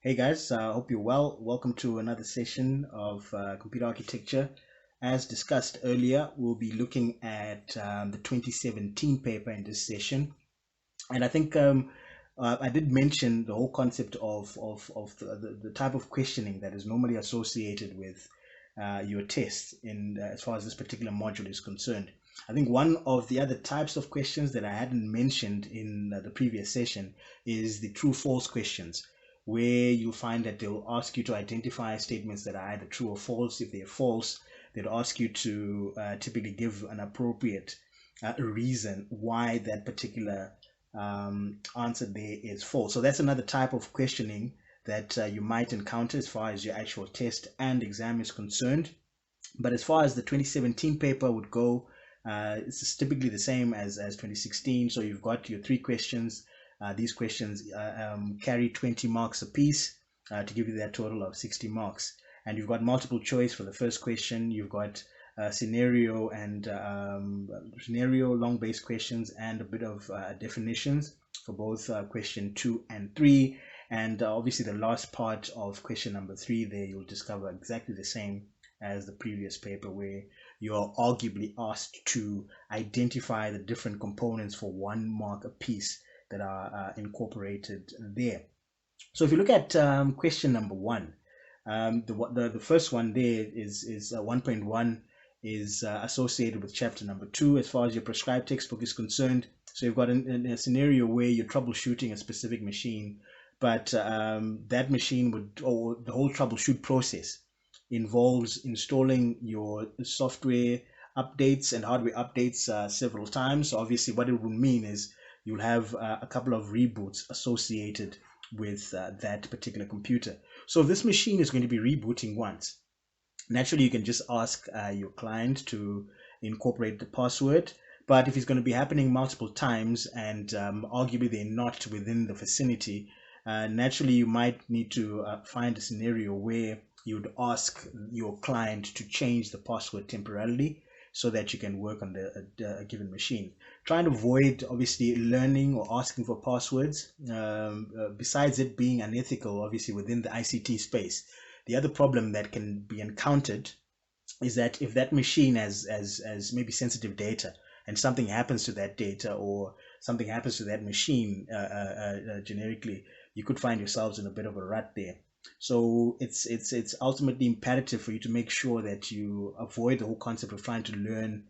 Hey guys, hope you're well. Welcome to another session of computer architecture. As discussed earlier, we'll be looking at the 2017 paper in this session. And I think I did mention the whole concept of the type of questioning that is normally associated with your tests as far as this particular module is concerned. I think one of the other types of questions that I hadn't mentioned in the previous session is the true-false questions, where you'll find that they'll ask you to identify statements that are either true or false. If they're false, they'll ask you to typically give an appropriate reason why that particular answer there is false. So that's another type of questioning that you might encounter as far as your actual test and exam is concerned. But as far as the 2017 paper would go, it's typically the same as 2016. So you've got your three questions. These questions carry 20 marks apiece to give you that total of 60 marks. And you've got multiple choice for the first question. You've got scenario long based questions and a bit of definitions for both question 2 and 3. And obviously the last part of question number 3 there, you'll discover exactly the same as the previous paper, where you're arguably asked to identify the different components for 1 mark apiece that are incorporated there. So if you look at question number 1, the first one there is 1.1 is associated with chapter number 2 as far as your prescribed textbook is concerned. So you've got a scenario where you're troubleshooting a specific machine, but that machine or the whole troubleshoot process involves installing your software updates and hardware updates several times. So obviously what it would mean is you'll have a couple of reboots associated with that particular computer. So if this machine is going to be rebooting once, naturally you can just ask your client to incorporate the password. But if it's going to be happening multiple times and arguably they're not within the vicinity, naturally you might need to find a scenario where you would ask your client to change the password temporarily so that you can work on a given machine. Try and avoid obviously learning or asking for passwords. Besides it being unethical, obviously within the ICT space, the other problem that can be encountered is that if that machine has maybe sensitive data and something happens to that data or something happens to that machine generically, you could find yourselves in a bit of a rut there. So it's ultimately imperative for you to make sure that you avoid the whole concept of trying to learn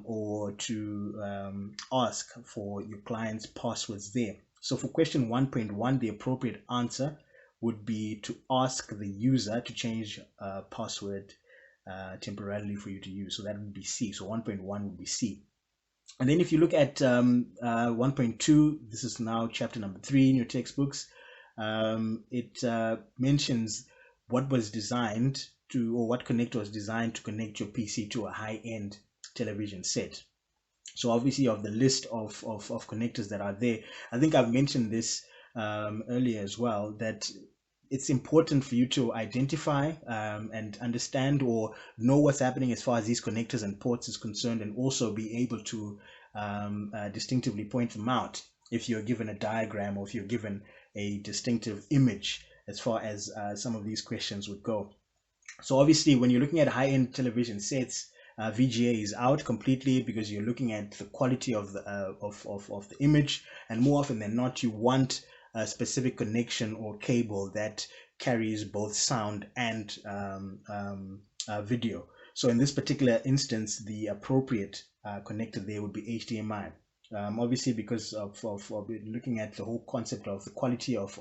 or to ask for your client's passwords there. So for question 1.1, the appropriate answer would be to ask the user to change password temporarily for you to use. So that would be C. So 1.1 would be C. And then if you look at 1.2, this is now chapter number 3 in your textbooks. It mentions what was designed to, or what connector was designed to connect your PC to a high-end television set. So obviously of the list of connectors that are there, I think I've mentioned this earlier as well, that it's important for you to identify and understand or know what's happening as far as these connectors and ports is concerned, and also be able to distinctively point them out if you're given a diagram or if you're given a distinctive image as far as some of these questions would go. So obviously when you're looking at high-end television sets, VGA is out completely because you're looking at the quality of the image, and more often than not you want a specific connection or cable that carries both sound and video. So in this particular instance, the appropriate connector there would be HDMI. Obviously because of looking at the whole concept of the quality of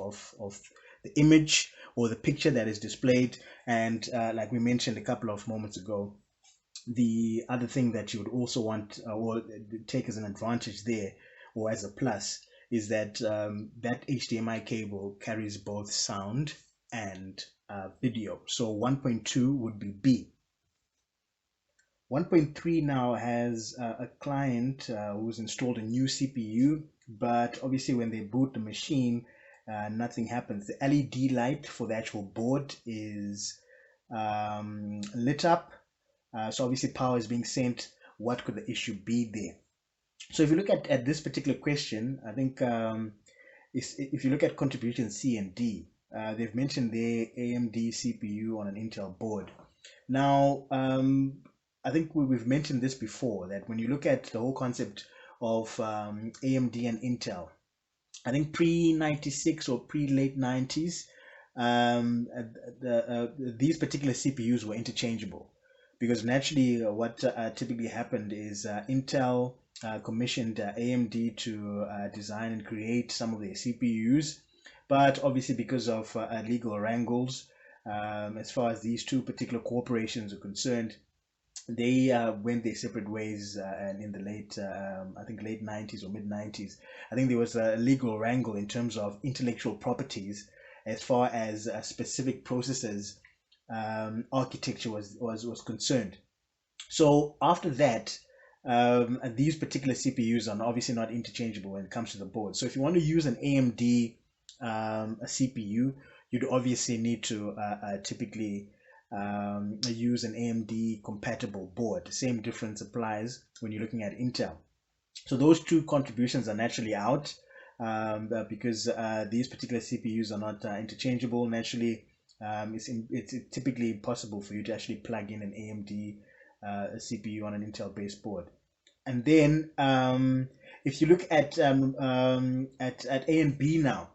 the image or the picture that is displayed, and like we mentioned a couple of moments ago, the other thing that you would also want or take as an advantage there or as a plus is that that HDMI cable carries both sound and video. So 1.2 would be B. 1.3 now has a client who's installed a new CPU, but obviously when they boot the machine, nothing happens. The LED light for the actual board is lit up. So obviously power is being sent. What could the issue be there? So if you look at this particular question, I think if you look at contribution C and D, they've mentioned their AMD CPU on an Intel board. Now, I think we've mentioned this before, that when you look at the whole concept of AMD and Intel, I think pre 96 or pre late 90s, these particular CPUs were interchangeable, because naturally what typically happened is Intel commissioned AMD to design and create some of their CPUs, but obviously because of legal wrangles, as far as these two particular corporations are concerned, they went their separate ways, and in the late I think late 90s or mid 90s, I think there was a legal wrangle in terms of intellectual properties as far as specific processors architecture was concerned. So after that, these particular CPUs are obviously not interchangeable when it comes to the board. So if you want to use an AMD a CPU, you'd obviously need to typically use an AMD compatible board. The same difference applies when you're looking at Intel. So those two contributions are naturally out, because these particular CPUs are not interchangeable. Naturally, it's typically impossible for you to actually plug in an AMD CPU on an Intel based board. And then if you look at A and B now,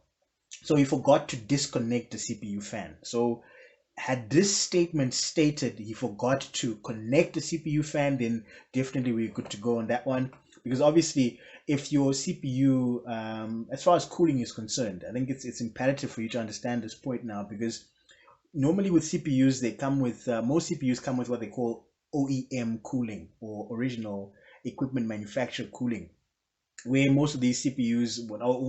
so he forgot to disconnect the CPU fan. So had this statement stated he forgot to connect the CPU fan, then definitely we're good to go on that one. Because obviously, if your CPU, as far as cooling is concerned, I think it's imperative for you to understand this point now, because normally with CPUs, they come with most CPUs come with what they call OEM cooling, or original equipment manufacturer cooling, where most of these CPUs, or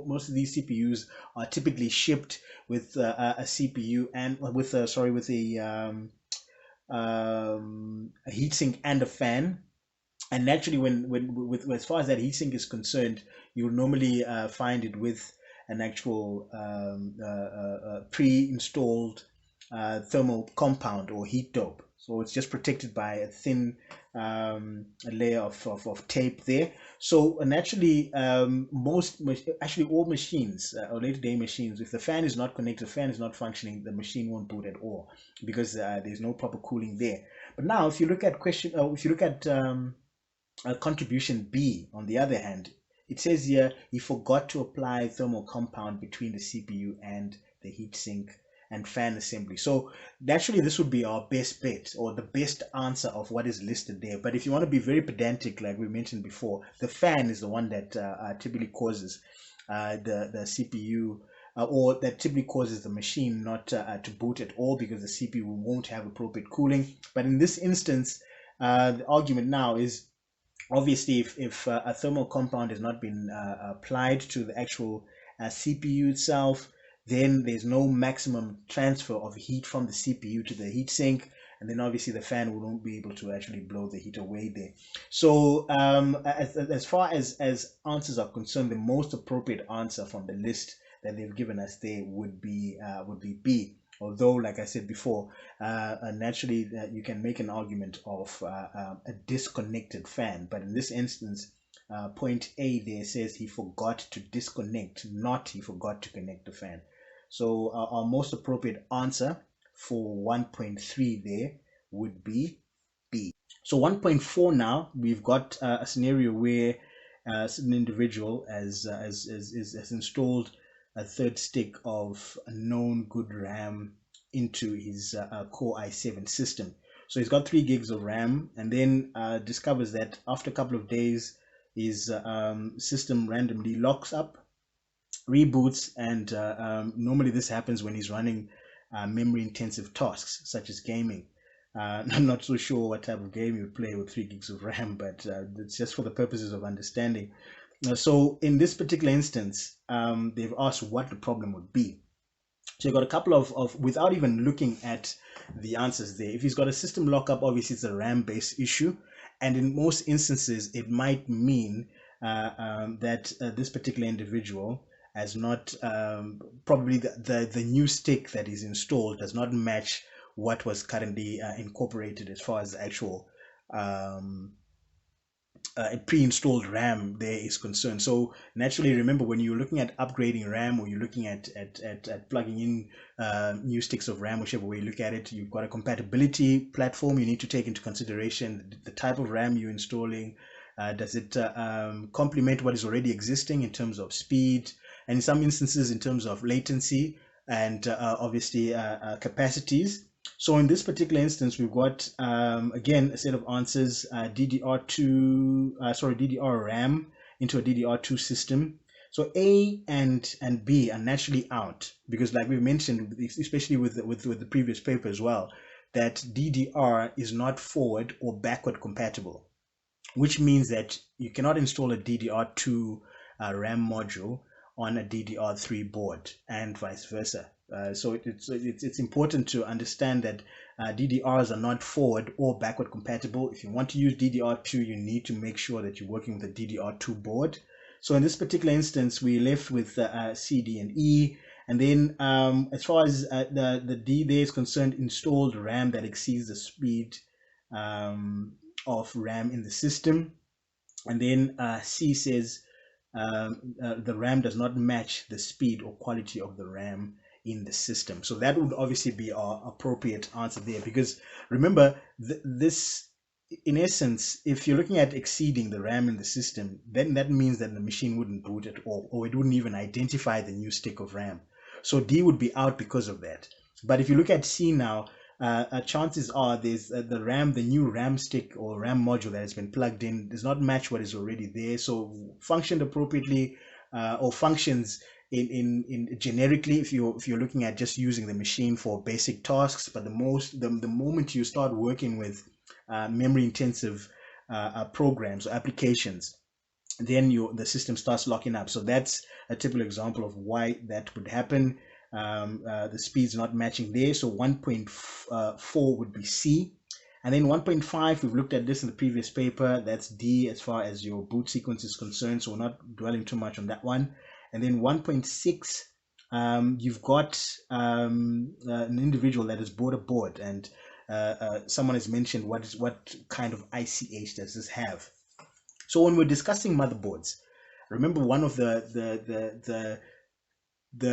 most of these CPUs are typically shipped with a CPU and with a a heatsink and a fan. And naturally, when as far as that heatsink is concerned, you'll normally find it with an actual pre-installed thermal compound or heat dope. So it's just protected by a thin layer of tape there. So naturally, actually all machines, or later day machines, if the fan is not connected, the fan is not functioning, the machine won't boot at all, because there's no proper cooling there. But now, if you look at contribution B, on the other hand, it says here he forgot to apply thermal compound between the CPU and the heatsink and fan assembly. So naturally, this would be our best bet, or the best answer of what is listed there. But if you want to be very pedantic, like we mentioned before, the fan is the one that typically causes the CPU, or that typically causes the machine not to boot at all, because the CPU won't have appropriate cooling. But in this instance, the argument now is, obviously, if a thermal compound has not been applied to the actual CPU itself, then there's no maximum transfer of heat from the CPU to the heatsink, and then obviously the fan won't be able to actually blow the heat away there. So as far as answers are concerned, the most appropriate answer from the list that they've given us there would be B. Although, like I said before, naturally you can make an argument of a disconnected fan, but in this instance, point A there says he forgot to disconnect, not he forgot to connect the fan. So our most appropriate answer for 1.3 there would be B. So 1.4 now, we've got a scenario where an individual has installed a third stick of a known good RAM into his Core i7 system. So he's got 3 gigs of RAM, and then discovers that after a couple of days, his system randomly locks up, reboots, and normally this happens when he's running memory intensive tasks such as gaming. I'm not so sure what type of game you play with 3 gigs of RAM, but it's just for the purposes of understanding. So in this particular instance, they've asked what the problem would be. So you've got a couple of without even looking at the answers there. If he's got a system lockup, obviously it's a RAM based issue, and in most instances it might mean that this particular individual has not, probably the new stick that is installed does not match what was currently incorporated as far as the actual a pre-installed RAM there is concerned. So naturally, remember, when you're looking at upgrading RAM, or you're looking at plugging in new sticks of RAM, whichever way you look at it, you've got a compatibility platform you need to take into consideration. The type of RAM you're installing, does it complement what is already existing in terms of speed, and in some instances in terms of latency, and obviously capacities. So in this particular instance, we've got again a set of answers: DDR RAM into a DDR2 system. So A and B are naturally out, because, like we mentioned, especially with the previous paper as well, that DDR is not forward or backward compatible, which means that you cannot install a DDR2 RAM module on a DDR3 board, and vice versa. So it's important to understand that DDRs are not forward or backward compatible. If you want to use DDR2, you need to make sure that you're working with a DDR2 board. So in this particular instance, we left with C, D, and E. And then as far as the D there is concerned, installed RAM that exceeds the speed of RAM in the system. And then C says the RAM does not match the speed or quality of the RAM in the system. So that would obviously be our appropriate answer there, because remember, this, in essence, if you're looking at exceeding the RAM in the system, then that means that the machine wouldn't boot at all, or it wouldn't even identify the new stick of RAM. So D would be out because of that. But if you look at C now, chances are there's the new RAM stick or RAM module that has been plugged in does not match what is already there, so functioned appropriately, or functions in generically if you're looking at just using the machine for basic tasks. But the moment you start working with memory intensive programs or applications, then the system starts locking up. So that's a typical example of why that would happen. The speed's not matching there, so 1.4 would be C. And then 1.5, we've looked at this in the previous paper, that's D as far as your boot sequence is concerned, so we're not dwelling too much on that one. And then 1.6, you've got an individual that has bought a board, and someone has mentioned what kind of ICH does this have. So when we're discussing motherboards, remember, one of the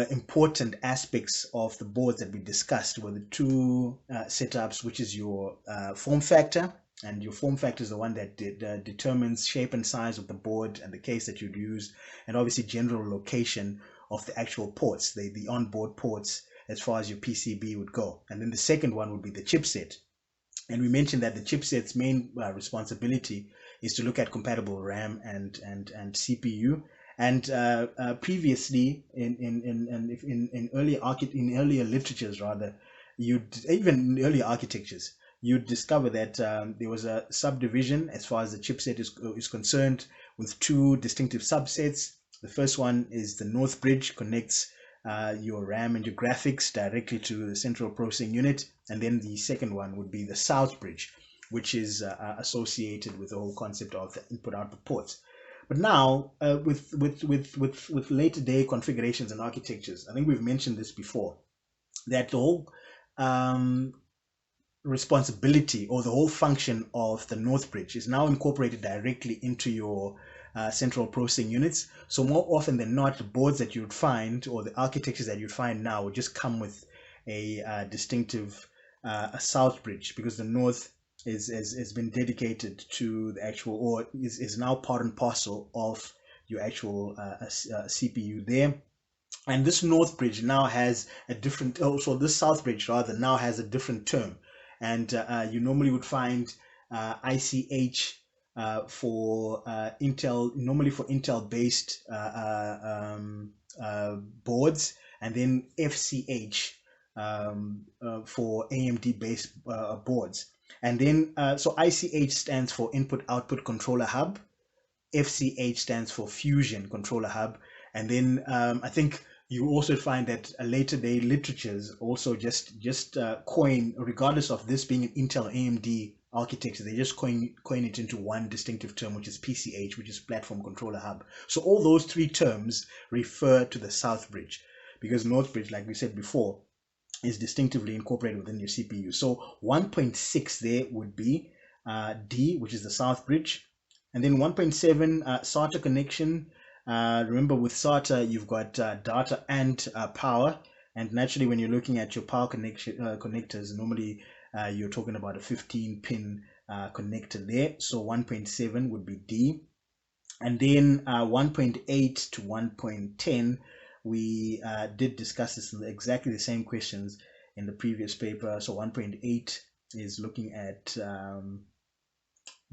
important aspects of the boards that we discussed were the two setups, which is your form factor. And your form factor is the one that determines shape and size of the board and the case that you'd use, and obviously general location of the actual ports, the onboard ports, as far as your PCB would go. And then the second one would be the chipset. And we mentioned that the chipset's main responsibility is to look at compatible RAM and CPU. And previously, in earlier literatures, rather, even in earlier architectures, you'd discover that there was a subdivision as far as the chipset is concerned, with two distinctive subsets. The first one is the north bridge, connects your RAM and your graphics directly to the central processing unit, and then the second one would be the south bridge, which is associated with the whole concept of the input-output ports. But now, with later day configurations and architectures, I think we've mentioned this before, that the whole responsibility or the whole function of the north bridge is now incorporated directly into your central processing units. So more often than not, the boards that you'd find, or the architectures that you'd find now, would just come with a distinctive a south bridge, because the north has been dedicated to the actual, or is now part and parcel of your actual CPU there. And this north bridge now has a different, so this south bridge rather now has a different term. And you normally would find ICH for Intel, normally for Intel based boards, and then FCH for AMD based boards. And then so ICH stands for Input Output Controller Hub, FCH stands for Fusion Controller Hub, and then I think you also find that later day literatures also just coin, regardless of this being an Intel AMD architecture, they just coin it into one distinctive term, which is PCH, which is Platform Controller Hub. So all those three terms refer to the south bridge, because north bridge, like we said before, is distinctively incorporated within your CPU. So 1.6 there would be D, which is the south bridge. And then 1.7, SATA connection. Remember, with SATA, you've got data and power. And naturally, when you're looking at your power connection connectors, normally you're talking about a 15-pin connector there. So 1.7 would be D. And then 1.8 to 1.10, we did discuss this exactly the same questions in the previous paper. So 1.8 is looking at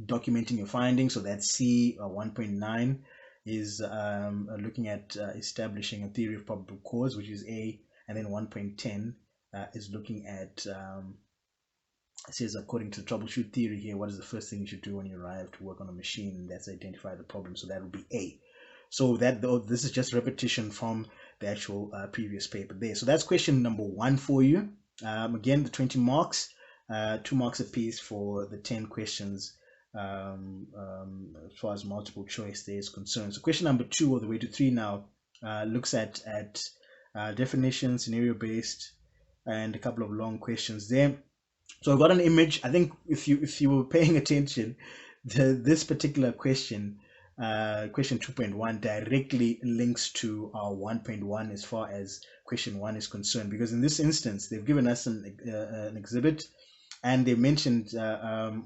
documenting your findings. So that's C. 1.9 is looking at establishing a theory of probable cause, which is A. And then 1.10 is looking at it says, according to the troubleshoot theory here, what is the first thing you should do when you arrive to work on a machine? That's identify the problem. So that would be A. So that, though, this is just repetition from the actual previous paper there. So that's question number 1 for you. Again, the 20 marks, 2 marks apiece for the 10 questions as far as multiple choice there is concerned. So question number 2 all the way to 3 now looks at definition, scenario based, and a couple of long questions there. So I got an image. I think if you were paying attention, this particular question, question 2.1, directly links to our 1.1 as far as question 1 is concerned, because in this instance they've given us an exhibit, and they mentioned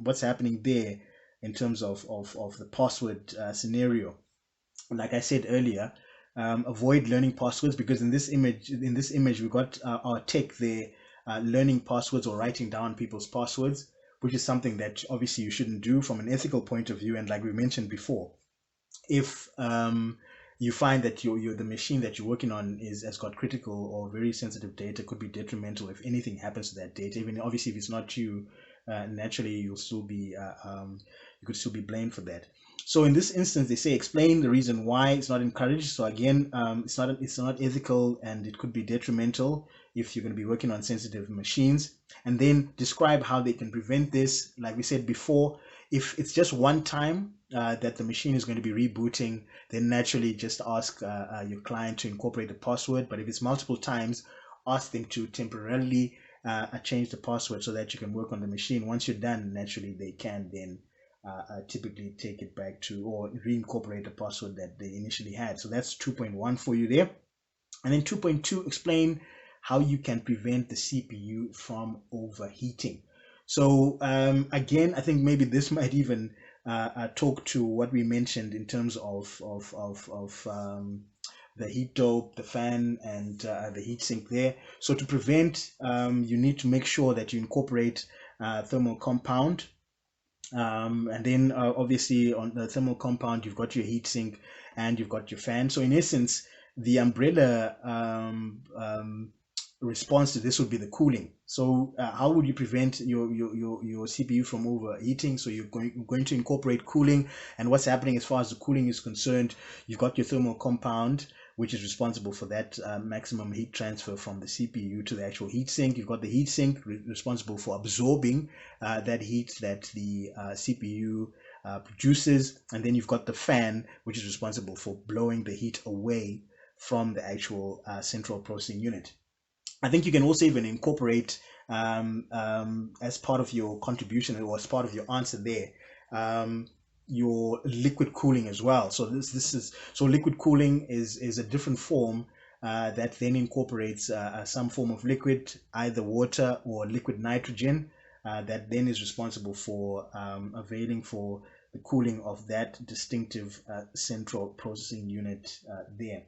what's happening there in terms of the password scenario. Like I said earlier, avoid learning passwords, because in this image we got our tech there learning passwords or writing down people's passwords, which is something that obviously you shouldn't do from an ethical point of view. And like we mentioned before, if you find that the machine that you're working on has got critical or very sensitive data, could be detrimental if anything happens to that data. Even obviously if it's not you, naturally you'll still be you could still be blamed for that. So in this instance, they say explain the reason why it's not encouraged. So again, it's not ethical, and it could be detrimental if you're going to be working on sensitive machines. And then describe how they can prevent this. Like we said before, if it's just one time that the machine is going to be rebooting, then naturally just ask your client to incorporate the password. But if it's multiple times, ask them to temporarily change the password so that you can work on the machine. Once you're done, naturally they can then typically take it back to or reincorporate the password that they initially had. So that's 2.1 for you there. And then 2.2, explain how you can prevent the CPU from overheating. So again, I think maybe this might even talk to what we mentioned in terms of the heat dope, the fan, and the heat sink there. So to prevent, you need to make sure that you incorporate thermal compound. And then obviously on the thermal compound, you've got your heat sink and you've got your fan. So in essence, the umbrella response to this would be the cooling. So how would you prevent your CPU from overheating? So you're going to incorporate cooling. And what's happening as far as the cooling is concerned, you've got your thermal compound, which is responsible for that maximum heat transfer from the CPU to the actual heat sink. You've got the heat sink responsible for absorbing that heat that the CPU produces. And then you've got the fan, which is responsible for blowing the heat away from the actual central processing unit. I think you can also even incorporate as part of your contribution or as part of your answer there, your liquid cooling as well. So so liquid cooling is a different form that then incorporates some form of liquid, either water or liquid nitrogen, that then is responsible for availing for the cooling of that distinctive central processing unit there.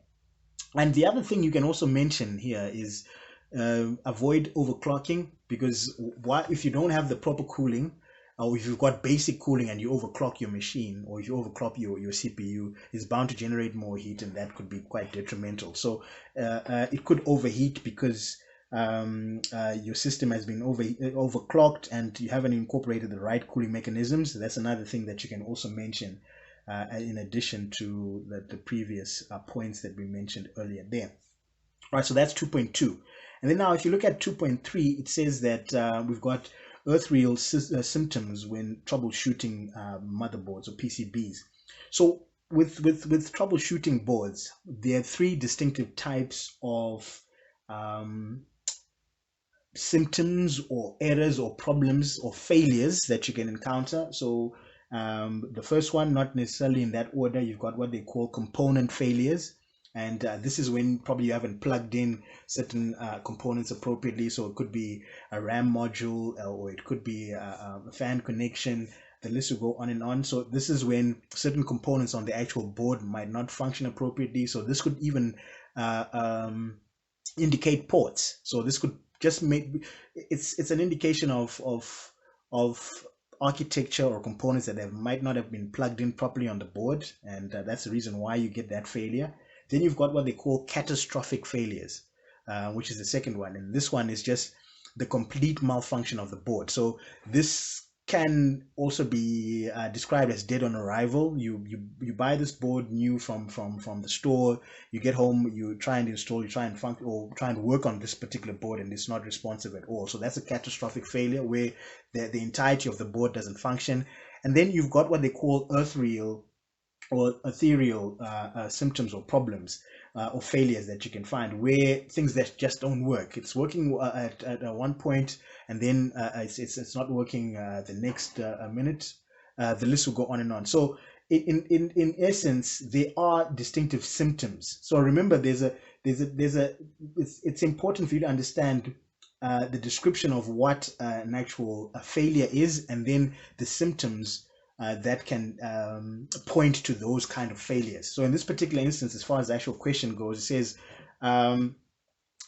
And the other thing you can also mention here is avoid overclocking, because if you don't have the proper cooling, or if you've got basic cooling and you overclock your machine, or if you overclock your CPU, it's bound to generate more heat, and that could be quite detrimental. So it could overheat because your system has been overclocked and you haven't incorporated the right cooling mechanisms. That's another thing that you can also mention in addition to the previous points that we mentioned earlier there. All right, so that's 2.2. And then now if you look at 2.3, it says that we've got earth-real symptoms when troubleshooting motherboards or PCBs. So with troubleshooting boards, there are 3 distinctive types of symptoms or errors or problems or failures that you can encounter. So The first one, not necessarily in that order, you've got what they call component failures. And this is when probably you haven't plugged in certain components appropriately. So it could be a RAM module, or it could be a fan connection. The list will go on and on. So this is when certain components on the actual board might not function appropriately. So this could even indicate ports. So this could just make it's an indication of architecture or components that might not have been plugged in properly on the board, and that's the reason why you get that failure. Then you've got what they call catastrophic failures, which is the second one, and this one is just the complete malfunction of the board. So this can also be described as dead on arrival. You buy this board new from the store. You get home, you try and install, you try and function or try and work on this particular board, and it's not responsive at all. So that's a catastrophic failure where the entirety of the board doesn't function. And then you've got what they call ethereal or ethereal symptoms or problems or failures that you can find, where things that just don't work. It's working at one point, and then it's not working the next minute. The list will go on and on. So in essence, there are distinctive symptoms. So remember, it's important for you to understand the description of what an actual failure is, and then the symptoms that can point to those kind of failures. So in this particular instance, as far as the actual question goes, it says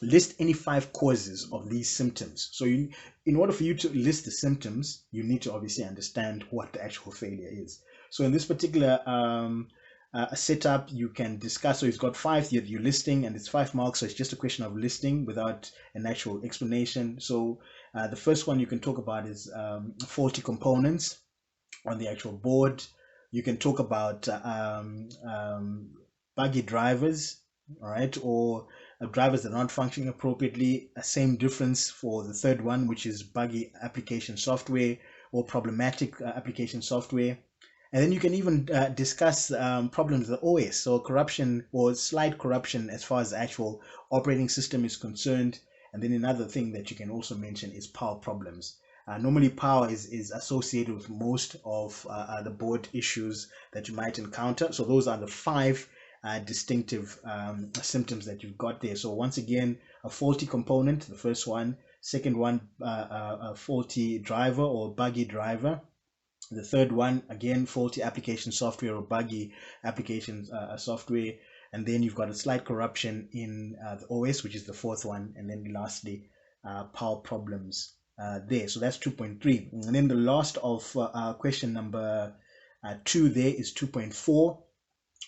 list any 5 causes of these symptoms. So in order for you to list the symptoms, you need to obviously understand what the actual failure is. So in this particular setup, you can discuss. So it's got 5 you're listing, and it's 5 marks. So it's just a question of listing without an actual explanation. So the first one you can talk about is faulty components on the actual board. You can talk about buggy drivers, all right, or drivers that aren't functioning appropriately. Same difference for the third one, which is buggy application software or problematic application software. And then you can even discuss problems with the OS, so corruption or slight corruption as far as the actual operating system is concerned. And then another thing that you can also mention is power problems. Normally power is associated with most of the board issues that you might encounter. So those are the 5 distinctive symptoms that you've got there. So once again, a faulty component, the first one. Second one, a faulty driver or buggy driver. The third one, again, faulty application software or buggy application software. And then you've got a slight corruption in the OS, which is the fourth one. And then lastly, power problems there. So that's 2.3. And then the last of question number 2 there is 2.4,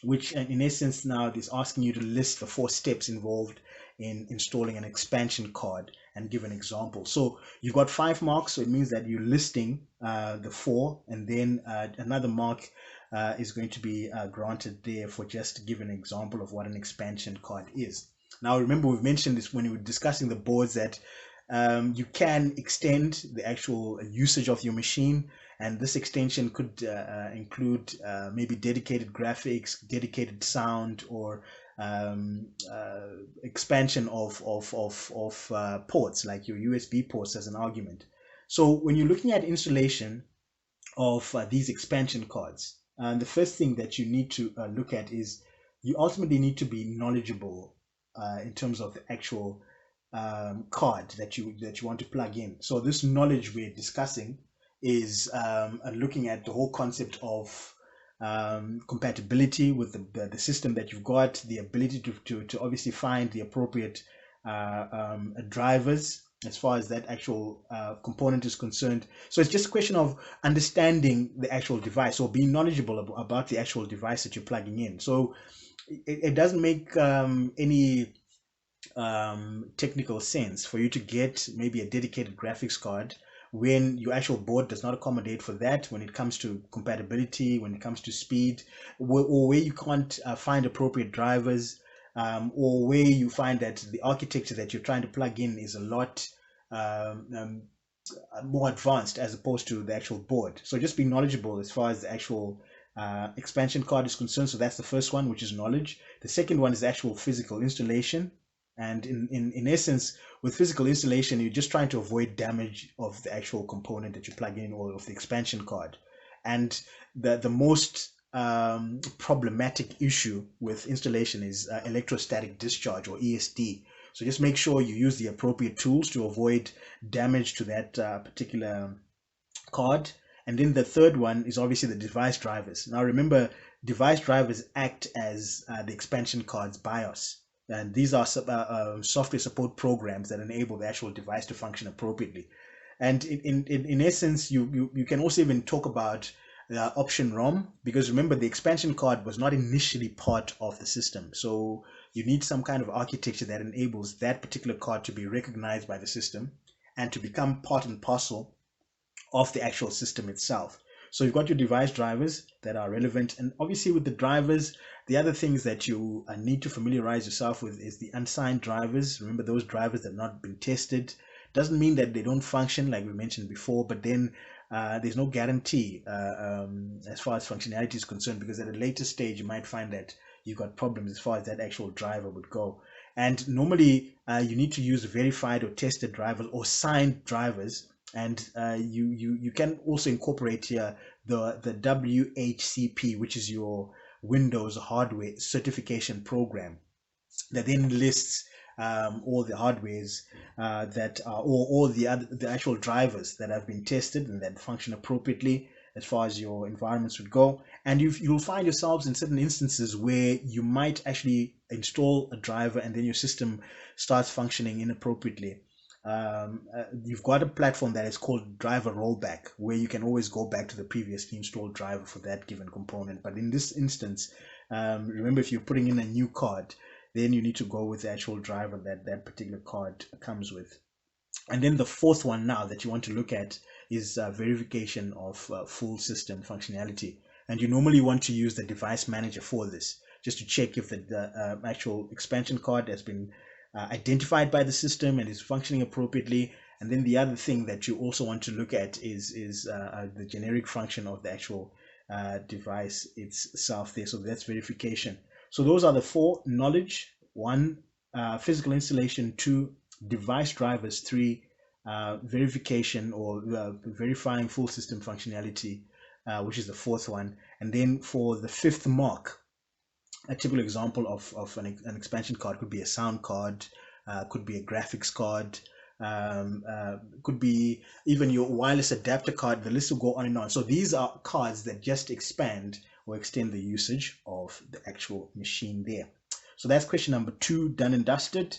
which in essence now is asking you to list the 4 steps involved in installing an expansion card and give an example. So you've got 5 marks, so it means that you're listing the 4, and then another mark is going to be granted there for just giving an example of what an expansion card is. Now remember, we've mentioned this when we were discussing the boards, that you can extend the actual usage of your machine, and this extension could include maybe dedicated graphics, dedicated sound, or expansion of ports, like your USB ports as an argument. So when you're looking at installation of these expansion cards, the first thing that you need to look at is you ultimately need to be knowledgeable in terms of the actual card that you want to plug in. So this knowledge we're discussing is looking at the whole concept of compatibility with the system that you've got, the ability to obviously find the appropriate drivers as far as that actual component is concerned. So it's just a question of understanding the actual device, or being knowledgeable about the actual device that you're plugging in. So it doesn't make any technical sense for you to get maybe a dedicated graphics card when your actual board does not accommodate for that, when it comes to compatibility, when it comes to speed, or where you can't find appropriate drivers, or where you find that the architecture that you're trying to plug in is a lot more advanced as opposed to the actual board. So just be knowledgeable as far as the actual expansion card is concerned. So that's the first one, which is knowledge. The second one is the actual physical installation. And in essence, with physical installation, you're just trying to avoid damage of the actual component that you plug in, or of the expansion card. And the most problematic issue with installation is electrostatic discharge, or ESD. So just make sure you use the appropriate tools to avoid damage to that particular card. And then the third one is obviously the device drivers. Now remember, device drivers act as the expansion card's BIOS. And these are software support programs that enable the actual device to function appropriately. And in essence, you can also even talk about option ROM, because remember, the expansion card was not initially part of the system. So you need some kind of architecture that enables that particular card to be recognized by the system and to become part and parcel of the actual system itself. So you've got your device drivers that are relevant, and obviously with the drivers, the other things that you need to familiarize yourself with is the unsigned drivers. Remember, those drivers that have not been tested. Doesn't mean that they don't function, like we mentioned before, but then there's no guarantee as far as functionality is concerned, because at a later stage you might find that you've got problems as far as that actual driver would go. And normally you need to use verified or tested drivers or signed drivers. And you can also incorporate here the WHCP, which is your Windows hardware certification program, that then lists all the hardwares that are, or all the actual drivers that have been tested and that function appropriately as far as your environments would go. And you'll find yourselves in certain instances where you might actually install a driver and then your system starts functioning inappropriately. You've got a platform that is called driver rollback, where you can always go back to the previously installed driver for that given component. But in this instance, remember, if you're putting in a new card, then you need to go with the actual driver that that particular card comes with. And then the fourth one now that you want to look at is verification of full system functionality. And you normally want to use the device manager for this, just to check if the actual expansion card has been identified by the system and is functioning appropriately. And then the other thing that you also want to look at is the generic function of the actual device itself there. So that's verification. So those are the four: knowledge, one, physical installation, two, device drivers, three, verification or verifying full system functionality, which is the fourth one. And then for the fifth mark, a typical example of an expansion card could be a sound card, could be a graphics card, could be even your wireless adapter card. The list will go on and on. So these are cards that just expand or extend the usage of the actual machine there. So that's question number 2 done and dusted.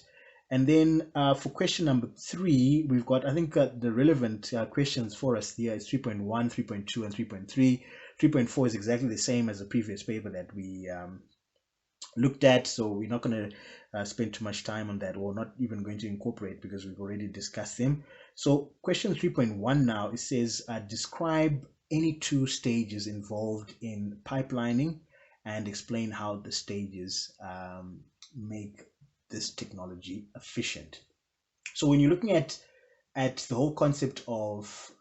And then for question number 3, we've got, I think the relevant questions for us here is 3.1, 3.2, and 3.3. 3.4 is exactly the same as the previous paper that we looked at, so we're not going to spend too much time on that, or not even going to incorporate, because we've already discussed them. So question 3.1 now, it says describe any 2 stages involved in pipelining and explain how the stages make this technology efficient. So when you're looking at the whole concept of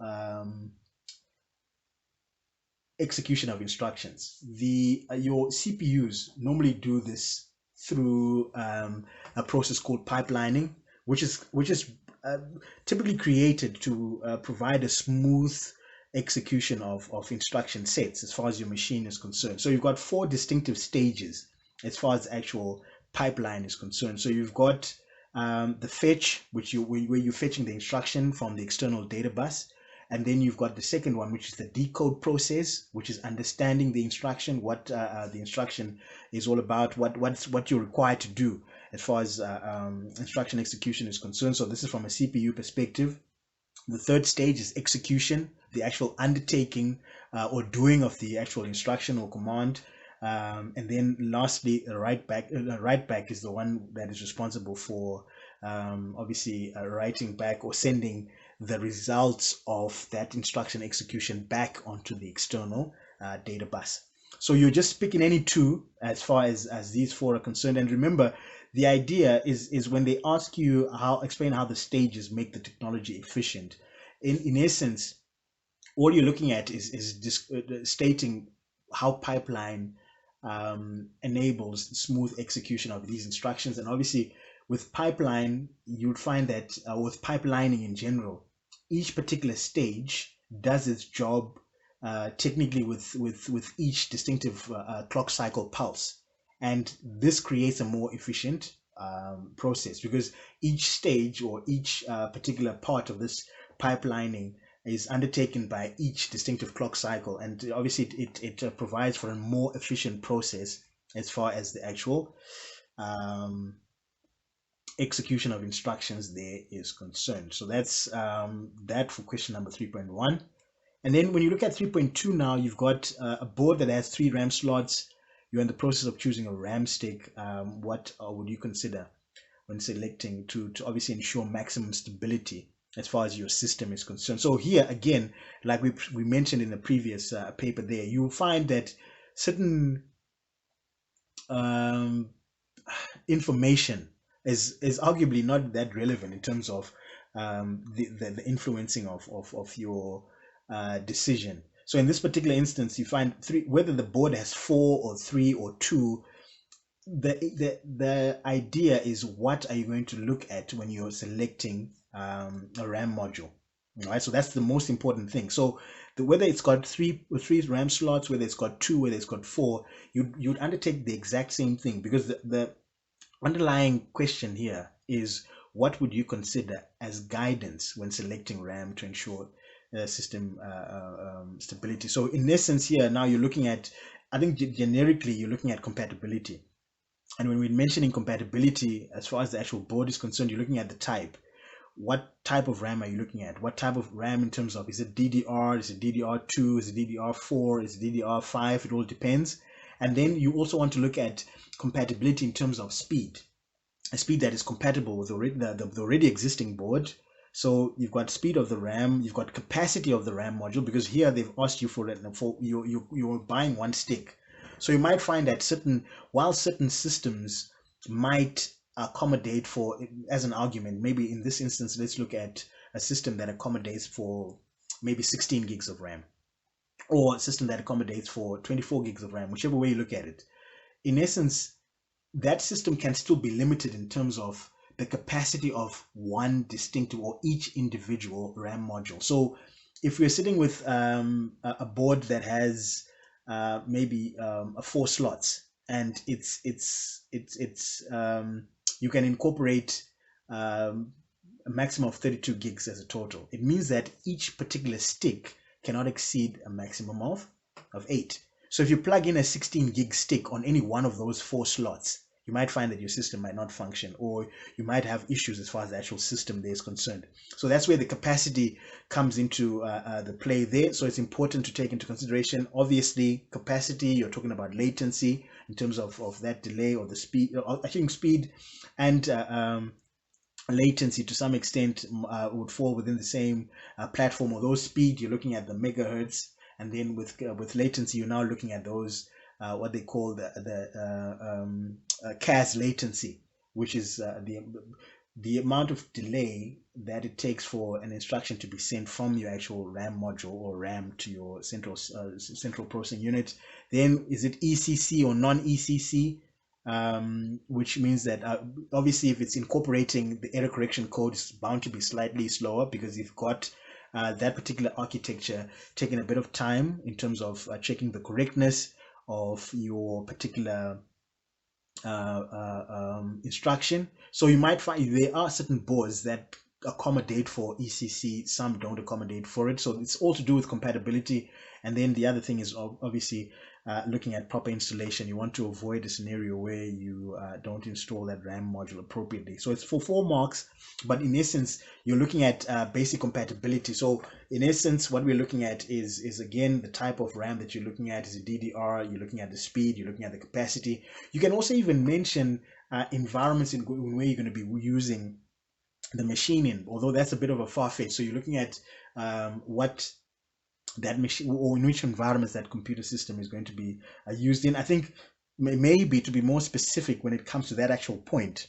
execution of instructions, your CPUs normally do this through a process called pipelining, which is typically created to provide a smooth execution of instruction sets as far as your machine is concerned. So you've got 4 distinctive stages as far as actual pipeline is concerned. So you've got the fetch, where you're fetching the instruction from the external data bus. And then you've got the second one, which is the decode process, which is understanding the instruction, what the instruction is all about, what you're required to do as far as instruction execution is concerned. So this is from a CPU perspective. The third stage is execution, the actual undertaking or doing of the actual instruction or command. And then lastly, a write back is the one that is responsible for obviously writing back or sending the results of that instruction execution back onto the external data bus. So you're just picking any 2 as far as these 4 are concerned. And remember, the idea is when they ask you explain how the stages make the technology efficient, in essence, all you're looking at is stating how pipeline enables smooth execution of these instructions. And obviously with pipeline, you'd find that with pipelining in general, each particular stage does its job technically with each distinctive clock cycle pulse, and this creates a more efficient process, because each stage or each particular part of this pipelining is undertaken by each distinctive clock cycle, and obviously it provides for a more efficient process as far as the actual um, execution of instructions there is concerned. So that's that for question number 3.1. And then when you look at 3.2 now, you've got a board that has 3 RAM slots. You're in the process of choosing a RAM stick. What would you consider when selecting to obviously ensure maximum stability as far as your system is concerned? So here again, like we mentioned in the previous paper there, you'll find that certain information is arguably not that relevant in terms of the influencing of your decision. So in this particular instance, you find whether the board has 4 or 3 or 2. The idea is, what are you going to look at when you're selecting a RAM module? All right, so that's the most important thing. So whether it's got three RAM slots, whether it's got 2, whether it's got 4, you'd undertake the exact same thing, because the underlying question here is, what would you consider as guidance when selecting RAM to ensure system stability? So in essence here, now you're looking at, I think generically you're looking at compatibility. And when we're mentioning compatibility, as far as the actual board is concerned, you're looking at the type. What type of RAM are you looking at? What type of RAM in terms of, is it DDR, is it DDR2, is it DDR4, is it DDR5? It all depends. And then you also want to look at compatibility in terms of speed, a speed that is compatible with the already existing board. So you've got speed of the RAM, you've got capacity of the RAM module, because here they've asked you for it, for you're buying one stick. So you might find that while certain systems might accommodate for, as an argument, maybe in this instance, let's look at a system that accommodates for maybe 16 gigs of RAM, or a system that accommodates for 24 gigs of RAM, whichever way you look at it. In essence, that system can still be limited in terms of the capacity of one distinctive or each individual RAM module. So if we're sitting with a board that has maybe 4 slots, and you can incorporate a maximum of 32 gigs as a total. It means that each particular stick cannot exceed a maximum of 8. So if you plug in a 16 gig stick on any one of those 4 slots, you might find that your system might not function, or you might have issues as far as the actual system there is concerned. So that's where the capacity comes into the play there. So it's important to take into consideration, obviously, capacity. You're talking about latency in terms of that delay, or the speed. I think speed and latency to some extent would fall within the same platform. Although speed, you're looking at the megahertz, and then with latency, you're now looking at those what they call the CAS latency, which is the amount of delay that it takes for an instruction to be sent from your actual RAM module or RAM to your central processing unit. Then is it ECC or non-ECC? Which means that obviously if it's incorporating the error correction code, it's bound to be slightly slower, because you've got that particular architecture taking a bit of time in terms of checking the correctness of your particular instruction. So you might find there are certain boards that accommodate for ECC, some don't accommodate for it. So it's all to do with compatibility. And then the other thing is obviously looking at proper installation. You want to avoid a scenario where you don't install that RAM module appropriately. So it's for 4 marks, but in essence, you're looking at basic compatibility. So in essence, what we're looking at is again the type of RAM that you're looking at. Is it DDR? You're looking at the speed. You're looking at the capacity. You can also even mention environments in where you're going to be using the machine in, although that's a bit of a far-fetched. So you're looking at what that machine, or in which environments that computer system is going to be used in. I think maybe to be more specific when it comes to that actual point,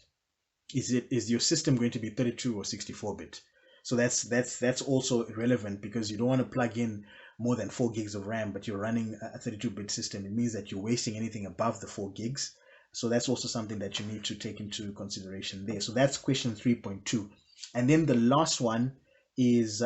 is your system going to be 32 or 64-bit? So that's also relevant, because you don't want to plug in more than 4 gigs of RAM, but you're running a 32-bit system. It means that you're wasting anything above the 4 gigs. So that's also something that you need to take into consideration there. So that's question 3.2. And then the last one is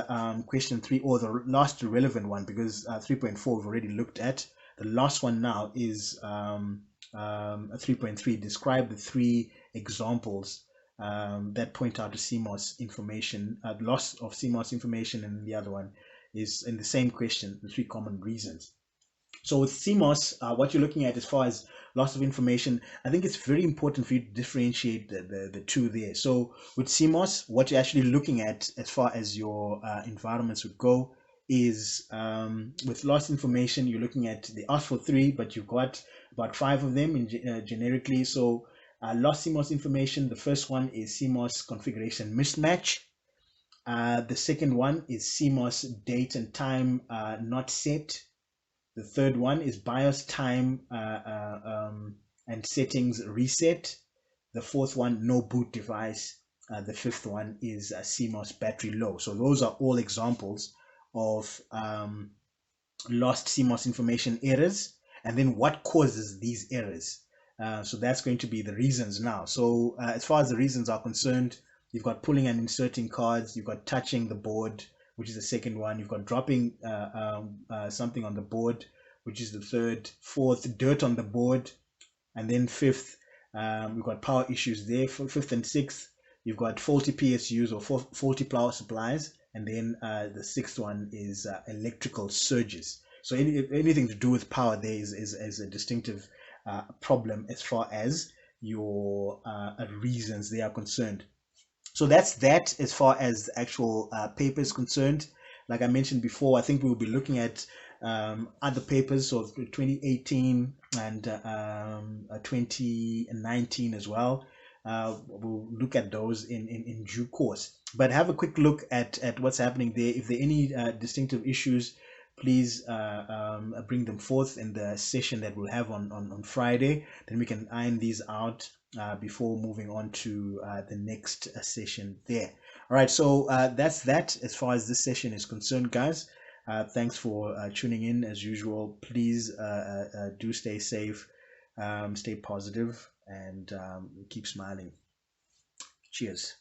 question 3, or the last relevant one, because 3.4 we've already looked at. The last one now is 3.3. Describe the 3 examples that point out to CMOS information, loss of CMOS information, and the other one is in the same question, the 3 common reasons. So with CMOS, what you're looking at as far as loss of information, I think it's very important for you to differentiate the two there. So with CMOS, what you're actually looking at as far as your environments would go is with lost information, you're looking at, they ask for 3, but you've got about 5 of them in, generically. So lost CMOS information, the first one is CMOS configuration mismatch. The second one is CMOS date and time not set. The third one is BIOS time and settings reset. The fourth one, no boot device. The fifth one is CMOS battery low. So those are all examples of lost CMOS information errors, and then what causes these errors. So that's going to be the reasons now. So as far as the reasons are concerned, you've got pulling and inserting cards, you've got touching the board, which is the second one. You've got dropping something on the board, which is the third. Fourth, dirt on the board. And then fifth, we've got power issues there. For fifth and sixth, you've got faulty PSUs or faulty power supplies. And then the sixth one is electrical surges. So anything to do with power there is a distinctive problem as far as your reasons they are concerned. So that's that as far as the actual paper is concerned. Like I mentioned before, I think we'll be looking at other papers of 2018 and 2019 as well. We'll look at those in due course. But have a quick look at what's happening there. If there are any distinctive issues, please bring them forth in the session that we'll have on Friday. Then we can iron these out before moving on to the next session there. All right, so that's that as far as this session is concerned, guys. Thanks for tuning in as usual. Please do stay safe, stay positive, and keep smiling. Cheers.